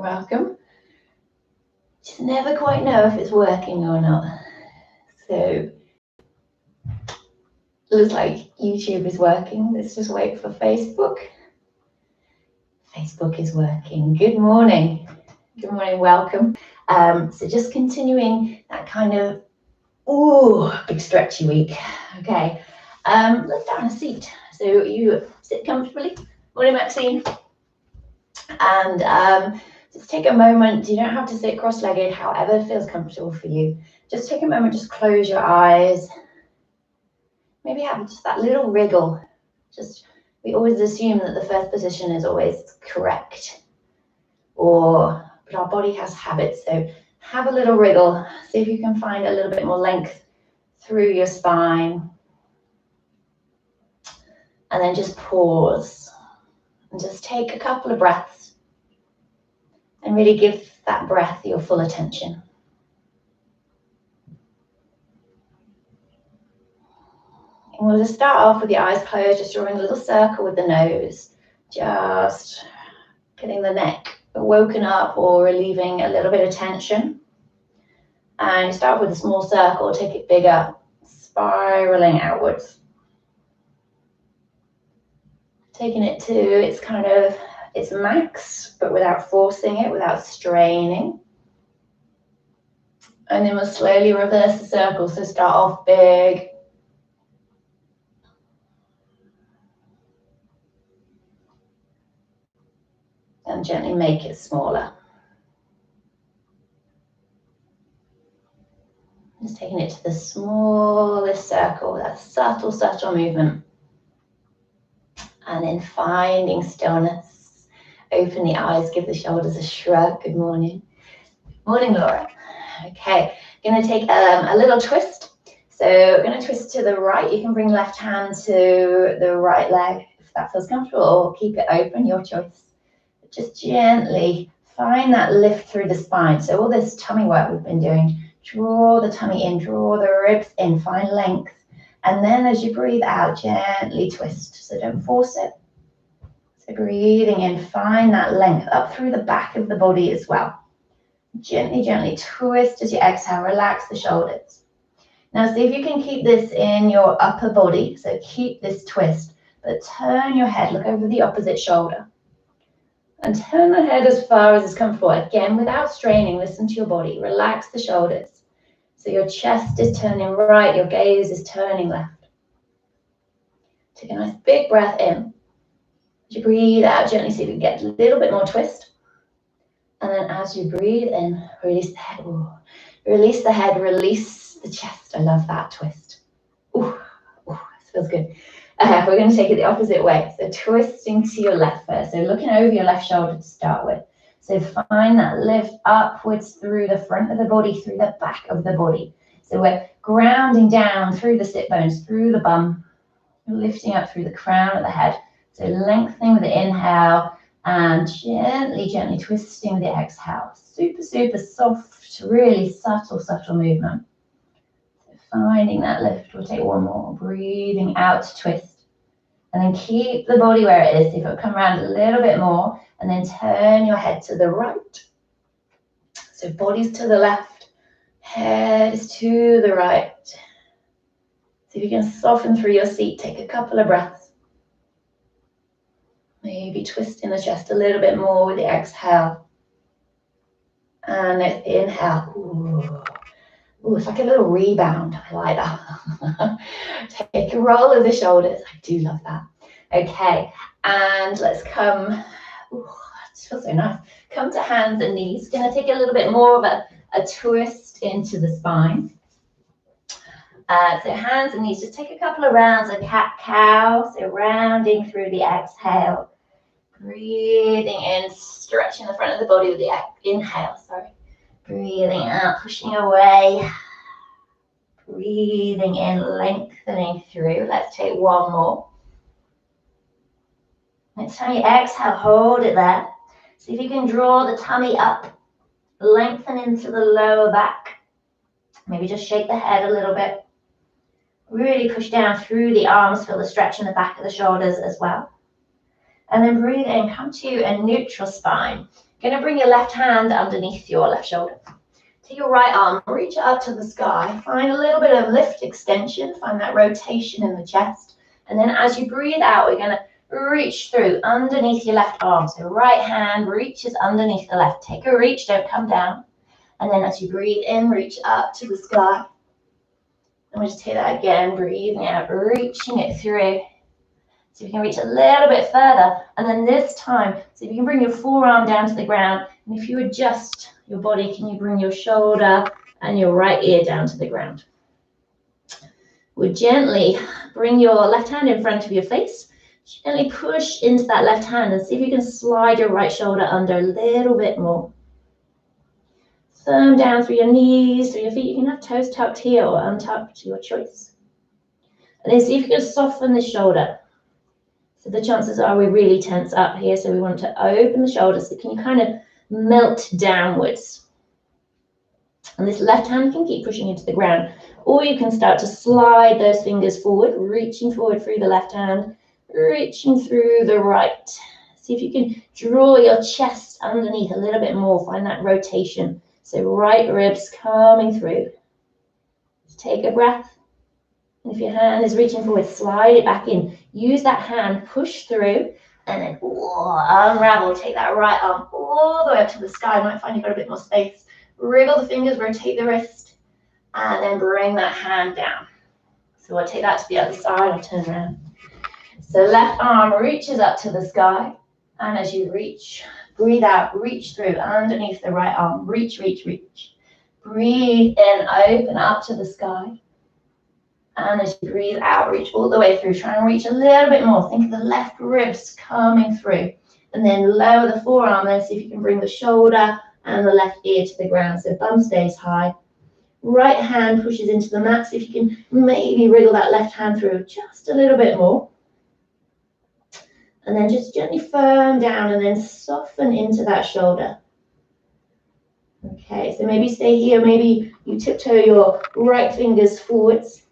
welcome. Just never quite know if it's working or not. So, looks like YouTube is working. Let's just wait for Facebook. Facebook is working. Good morning. Good morning, welcome. So just continuing that kind of, big stretchy week. Okay, let's find a seat. So you sit comfortably. Morning, Maxine. And just take a moment. You don't have to sit cross-legged, however feels comfortable for you. Just take a moment, just close your eyes. Maybe have just that little wriggle. We always assume that the first position is always correct, but our body has habits. So have a little wriggle. See if you can find a little bit more length through your spine. And then just pause and just take a couple of breaths and really give that breath your full attention. And we'll just start off with your eyes closed, just drawing a little circle with the nose, just getting the neck woken up or relieving a little bit of tension. And start with a small circle, take it bigger, spiraling outwards. Taking it to its max, but without forcing it, without straining. And then we'll slowly reverse the circle. So start off big. And gently make it smaller. Just taking it to the smallest circle, that subtle, subtle movement. And then finding stillness. Open the eyes, give the shoulders a shrug. Good morning. Morning, Laura. Okay, going to take a little twist. So we're going to twist to the right. You can bring left hand to the right leg if that feels comfortable, or keep it open, your choice. Just gently find that lift through the spine. So all this tummy work we've been doing, draw the tummy in, draw the ribs in, find length. And then as you breathe out, gently twist. So don't force it. So breathing in, find that length up through the back of the body as well. Gently, gently twist as you exhale, relax the shoulders. Now see if you can keep this in your upper body. So keep this twist, but turn your head, look over the opposite shoulder. And turn the head as far as is comfortable. Again, without straining, listen to your body. Relax the shoulders. So your chest is turning right, your gaze is turning left. Take a nice big breath in. As you breathe out gently, see if you can get a little bit more twist. And then as you breathe in, release the head. Ooh. Release the head, release the chest. I love that twist. Ooh, this feels good. We're going to take it the opposite way. So twisting to your left first. So looking over your left shoulder to start with. So find that lift upwards through the front of the body, through the back of the body. So we're grounding down through the sit bones, through the bum, lifting up through the crown of the head. So lengthening with the inhale and gently, gently twisting with the exhale. Super, super soft, really subtle, subtle movement. So finding that lift. We'll take one more. Breathing out to twist. And then keep the body where it is. See if it'll come around a little bit more. And then turn your head to the right. So body's to the left. Head is to the right. See if you can soften through your seat. Take a couple of breaths. Maybe twisting the chest a little bit more with the exhale. And inhale. Ooh, it's like a little rebound. I like that. Take a roll of the shoulders. I do love that. Okay, and let's come. Ooh, this feels so nice. Come to hands and knees. Going to take a little bit more of a twist into the spine. So hands and knees. Just take a couple of rounds of cat-cow. So rounding through the exhale. Breathing in, stretching the front of the body with the inhale. Sorry. Breathing out, pushing away. Breathing in, lengthening through. Let's take one more. Next time you exhale, hold it there. See if you can draw the tummy up, lengthen into the lower back. Maybe just shake the head a little bit. Really push down through the arms, feel the stretch in the back of the shoulders as well. And then breathe in, come to a neutral spine. You're going to bring your left hand underneath your left shoulder. Take your right arm, reach up to the sky, find a little bit of lift extension, find that rotation in the chest. And then as you breathe out, we're going to reach through underneath your left arm. So right hand reaches underneath the left. Take a reach, don't come down. And then as you breathe in, reach up to the sky. And we'll just take that again, breathing out, reaching it through. So you can reach a little bit further. And then this time, so if you can bring your forearm down to the ground, and if you adjust your body, can you bring your shoulder and your right ear down to the ground? We'll gently bring your left hand in front of your face. Gently push into that left hand and see if you can slide your right shoulder under a little bit more. Thumb down through your knees, through your feet. You can have toes tucked here or untucked, your choice. And then see if you can soften the shoulder. So the chances are we really tense up here, so we want to open the shoulders. So can you kind of melt downwards? And this left hand can keep pushing into the ground. Or you can start to slide those fingers forward, reaching forward through the left hand, reaching through the right. See if you can draw your chest underneath a little bit more. Find that rotation. So right ribs coming through. Just take a breath. And if your hand is reaching forward, slide it back in. Use that hand, push through, and then unravel. Take that right arm all the way up to the sky. You might find you've got a bit more space. Wriggle the fingers, rotate the wrist, and then bring that hand down. So we'll take that to the other side. I'll turn around. So left arm reaches up to the sky. And as you reach, breathe out, reach through underneath the right arm. Reach, reach, reach. Breathe in, open up to the sky. And as you breathe out, reach all the way through. Try and reach a little bit more. Think of the left ribs coming through. And then lower the forearm and see if you can bring the shoulder and the left ear to the ground. So bum stays high. Right hand pushes into the mat. See if you can maybe wriggle that left hand through just a little bit more. And then just gently firm down and then soften into that shoulder. Okay, so maybe stay here. Maybe you tiptoe your right fingers forwards.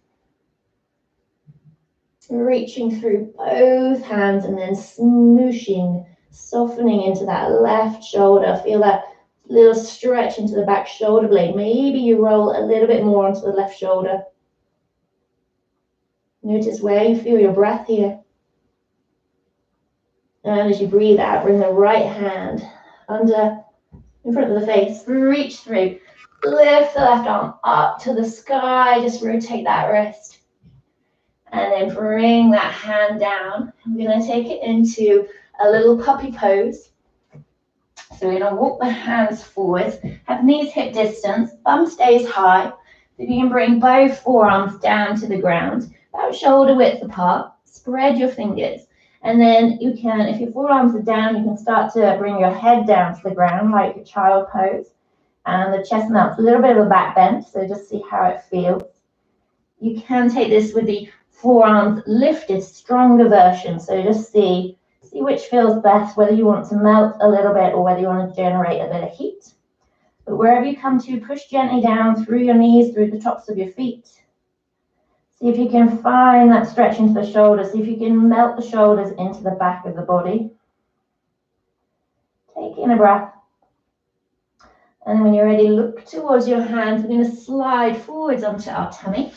Reaching through both hands and then smooshing, softening into that left shoulder. Feel that little stretch into the back shoulder blade. Maybe you roll a little bit more onto the left shoulder. Notice where you feel your breath here. And as you breathe out, bring the right hand under, in front of the face. Reach through. Lift the left arm up to the sky. Just rotate that wrist. And then bring that hand down. We're going to take it into a little puppy pose. So we're going to walk the hands forward. Have knees hip distance. Bum stays high. So you can bring both forearms down to the ground. About shoulder width apart. Spread your fingers. And then you can, if your forearms are down, you can start to bring your head down to the ground like a child pose. And the chest melts. A little bit of a back bend. So just see how it feels. You can take this with the forearms lifted, stronger version. So just see which feels best, whether you want to melt a little bit or whether you want to generate a bit of heat. But wherever you come to, push gently down through your knees, through the tops of your feet. See if you can find that stretch into the shoulders. See if you can melt the shoulders into the back of the body. Take in a breath. And when you're ready, look towards your hands. We're going to slide forwards onto our tummy.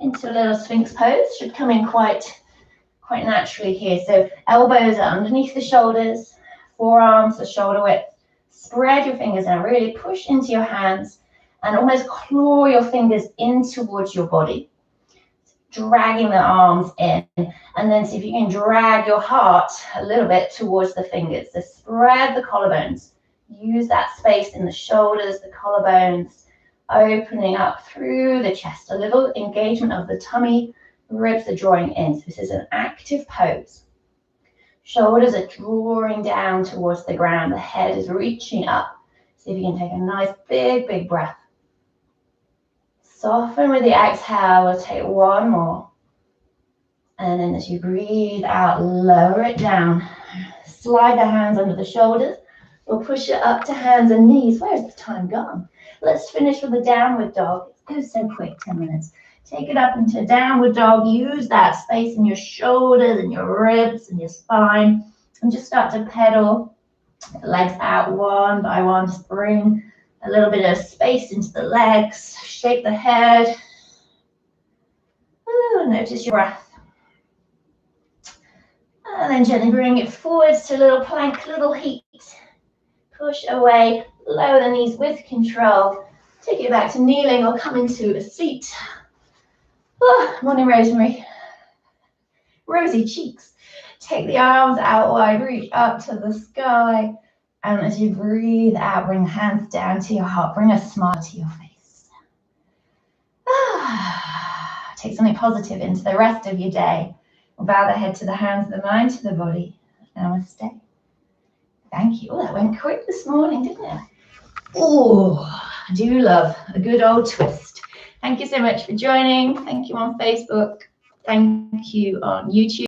Into a little Sphinx pose. Should come in quite naturally here. So elbows are underneath the shoulders, forearms are shoulder width. Spread your fingers now. Really push into your hands and almost claw your fingers in towards your body. Dragging the arms in. And then see if you can drag your heart a little bit towards the fingers. So spread the collarbones. Use that space in the shoulders, the collarbones. Opening up through the chest, a little engagement of the tummy, ribs are drawing in. So this is an active pose. Shoulders are drawing down towards the ground, the head is reaching up. See if you can take a nice big breath. Soften with the exhale, we'll take one more. And then as you breathe out, lower it down. Slide the hands under the shoulders, or push it up to hands and knees. Where's the time gone? Let's finish with a downward dog. It goes so quick, 10 minutes. Take it up into downward dog. Use that space in your shoulders and your ribs and your spine. And just start to pedal Legs out one by one. Just bring a little bit of space into the legs. Shake the head. Ooh, notice your breath. And then gently bring it forwards to a little plank, little heat. Push away, lower the knees with control. Take it back to kneeling or come into a seat. Oh, morning, Rosemary. Rosy cheeks. Take the arms out wide, reach up to the sky. And as you breathe out, bring hands down to your heart. Bring a smile to your face. Take something positive into the rest of your day. We'll bow the head to the hands, the mind to the body. Namaste. Thank you. Oh, that went quick this morning, didn't it? Oh, I do love a good old twist. Thank you so much for joining. Thank you on Facebook. Thank you on YouTube.